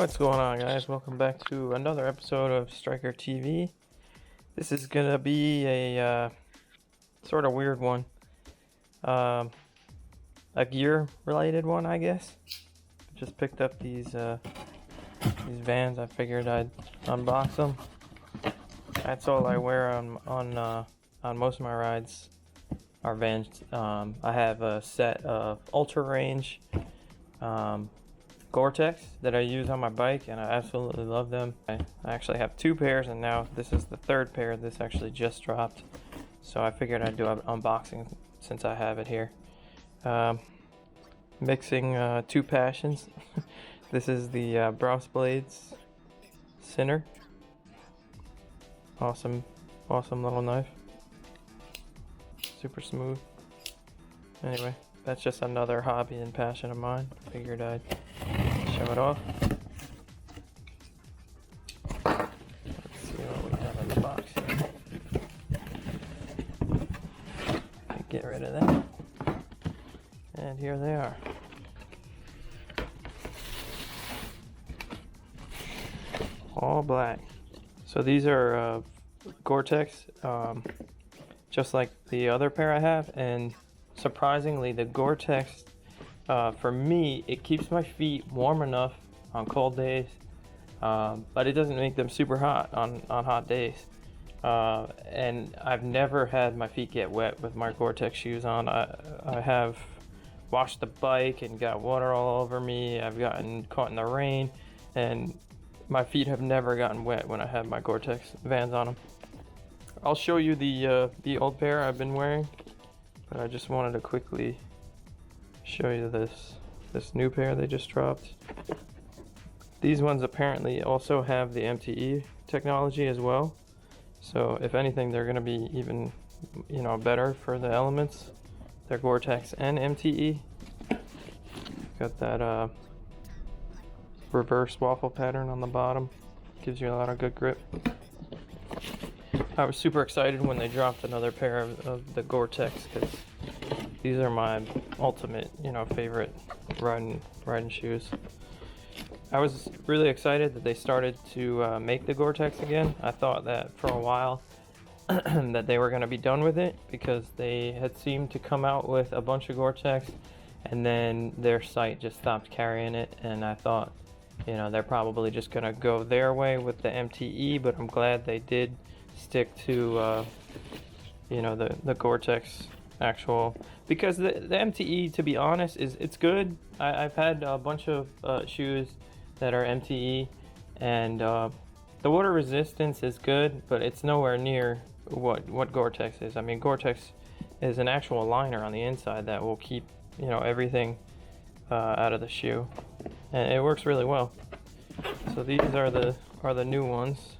What's going on, guys? Welcome back to another episode of Striker TV. This is gonna be a sort of weird one, a gear related one, I guess. Just picked up these Vans. I figured I'd unbox them. That's all I wear on most of my rides are Vans. I have a set of Ultrarange Gore-Tex that I use on my bike, and I absolutely love them. I actually have two pairs, and now this is the third pair. This actually just dropped, so I figured I'd do an unboxing since I have it here. Mixing two passions. This is the Browse Blades Sinner. Awesome little knife. Super smooth. Anyway, that's just another hobby and passion of mine. Figured I'd show it off. Let's see what we have in the box here. Get rid of that. And here they are. All black. So these are Gore-Tex, just like the other pair I have, and surprisingly the Gore-Tex, for me, it keeps my feet warm enough on cold days, but it doesn't make them super hot on hot days. And I've never had my feet get wet with my Gore-Tex shoes on. I have washed the bike and got water all over me. I've gotten caught in the rain, and my feet have never gotten wet when I have my Gore-Tex Vans on them. I'll show you the old pair I've been wearing, but I just wanted to quickly show you this new pair they just dropped. These ones apparently also have the MTE technology as well, so if anything, they're going to be even better for the elements. They're Gore-Tex and MTE. Got that reverse waffle pattern on the bottom. Gives you a lot of good grip. I was super excited when they dropped another pair of the Gore-Tex, because these are my ultimate, favorite riding shoes. I was really excited that they started to make the Gore-Tex again. I thought that for a while that they were going to be done with it, because they had seemed to come out with a bunch of Gore-Tex and then their site just stopped carrying it, and I thought, they're probably just going to go their way with the MTE, but I'm glad they did stick to the Gore-Tex actual, because the MTE, to be honest, it's good. I've had a bunch of shoes that are MTE, and the water resistance is good, but it's nowhere near what Gore-Tex is. I mean, Gore-Tex is an actual liner on the inside that will keep everything out of the shoe, and it works really well. So these are the new ones.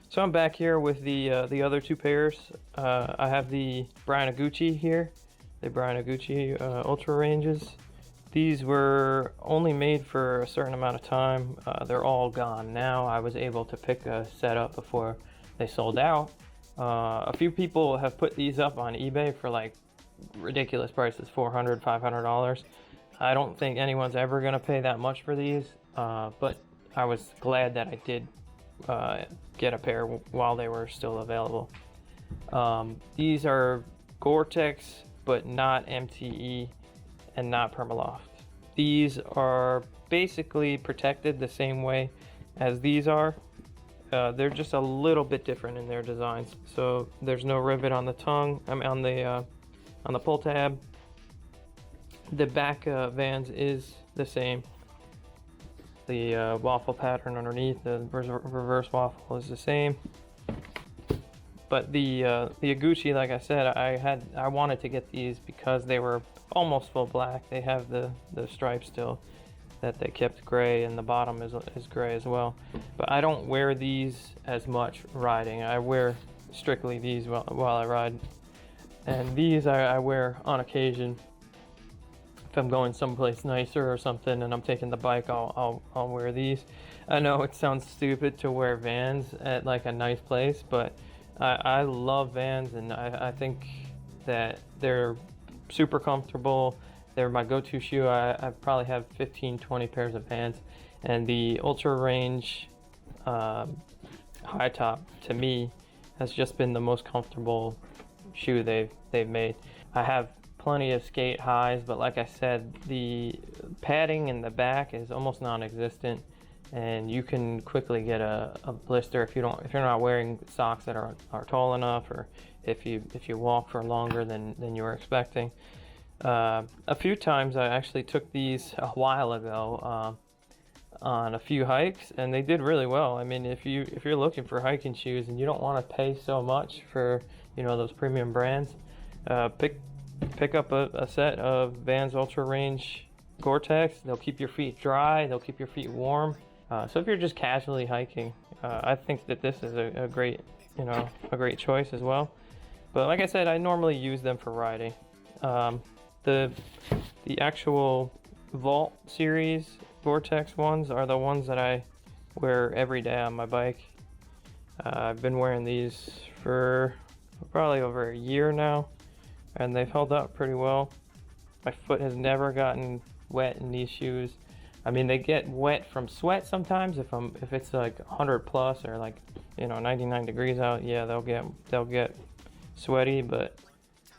So I'm back here with the other two pairs. I have the Brian Iguchi here, the Brian Iguchi Ultraranges. These were only made for a certain amount of time. They're all gone now. I was able to pick a set up before they sold out. A few people have put these up on eBay for like ridiculous prices, $400, $500. I don't think anyone's ever gonna pay that much for these, but I was glad that I did get a pair while they were still available. These are Gore-Tex, but not MTE and not Permaloft. These are basically protected the same way as these are. They're just a little bit different in their designs. So there's no rivet on the tongue. on the pull tab. The back Vans is the same. The waffle pattern underneath, the reverse waffle, is the same. But the Iguchi, like I said, I wanted to get these because they were almost full black. They have the stripes still that they kept gray, and the bottom is gray as well. But I don't wear these as much riding. I wear strictly these while I ride, and these I wear on occasion. If I'm going someplace nicer or something and I'm taking the bike, I'll wear these. I know it sounds stupid to wear Vans at like a nice place, but I love Vans, and I think that they're super comfortable. They're my go-to shoe. I probably have 15-20 pairs of Vans, and the Ultrarange high top to me has just been the most comfortable shoe they've made. I have plenty of skate highs, but like I said, the padding in the back is almost non-existent, and you can quickly get a blister if you're not wearing socks that are tall enough, or if you walk for longer than you were expecting. A few times I actually took these a while ago on a few hikes, and they did really well. I mean, if you're looking for hiking shoes and you don't want to pay so much for, you know, those premium brands, pick up a set of Vans Ultrarange Gore-Tex. They'll keep your feet dry, they'll keep your feet warm. So if you're just casually hiking, I think that this is a great choice as well. But like I said, I normally use them for riding. The actual Vault series Gore-Tex ones are the ones that I wear every day on my bike. I've been wearing these for probably over a year now, and they've held up pretty well. My foot has never gotten wet in these shoes. I mean, they get wet from sweat sometimes if it's like 100 plus or like, you know, 99 degrees out. Yeah, they'll get sweaty, but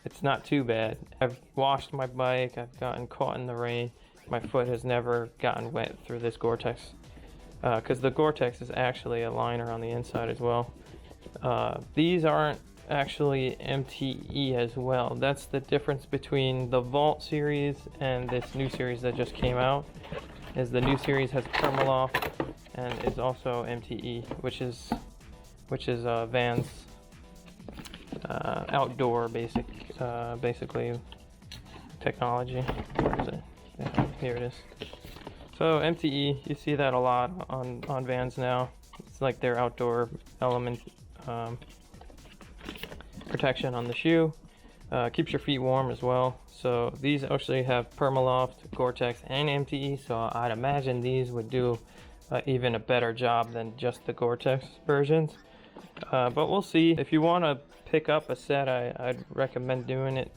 it's not too bad. I've washed my bike, I've gotten caught in the rain. My foot has never gotten wet through this Gore-Tex, because the Gore-Tex is actually a liner on the inside as well. These aren't actually MTE as well. That's the difference between the Vault series and this new series that just came out. Is the new series has Permaloft and is also MTE, which is Vans outdoor basically technology. Where is it? Yeah, here it is. So MTE, you see that a lot on Vans now. It's like their outdoor element protection on the shoe. Keeps your feet warm as well. So these actually have Permaloft, Gore-Tex, and MTE, so I'd imagine these would do even a better job than just the Gore-Tex versions. But we'll see. If you want to pick up a set, I'd recommend doing it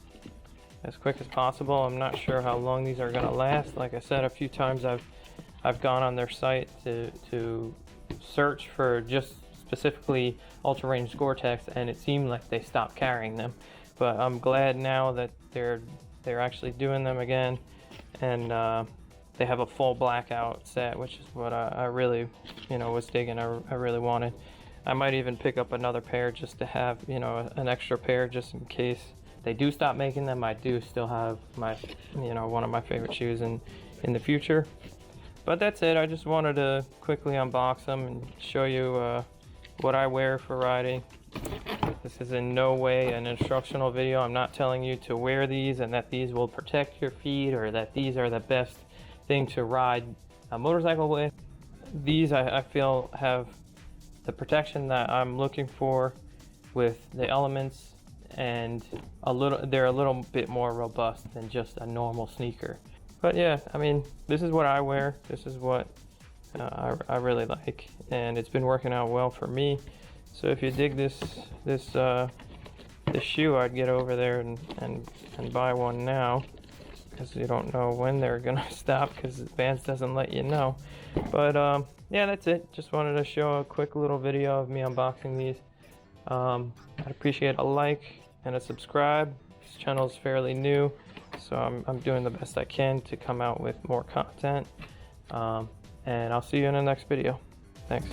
as quick as possible. I'm not sure how long these are going to last. Like I said, a few times I've gone on their site to search for just specifically Ultrarange Gore-Tex, and it seemed like they stopped carrying them. But I'm glad now that they're actually doing them again, and they have a full blackout set, which is what I really, was digging. I really wanted. I might even pick up another pair just to have, an extra pair just in case they do stop making them. I do still have my, one of my favorite shoes in the future. But that's it. I just wanted to quickly unbox them and show you what I wear for riding. This is in no way an instructional video. I'm not telling you to wear these and that these will protect your feet or that these are the best thing to ride a motorcycle with. These I feel have the protection that I'm looking for with the elements, and they're a little bit more robust than just a normal sneaker. But yeah, I mean, this is what I wear. This is what I really like, and it's been working out well for me. So if you dig this shoe, I'd get over there and buy one now, because you don't know when they're gonna stop, because Vans doesn't let you know. But yeah, that's it. Just wanted to show a quick little video of me unboxing these. I'd appreciate a like and a subscribe. This channel is fairly new, so I'm doing the best I can to come out with more content. And I'll see you in the next video. Thanks.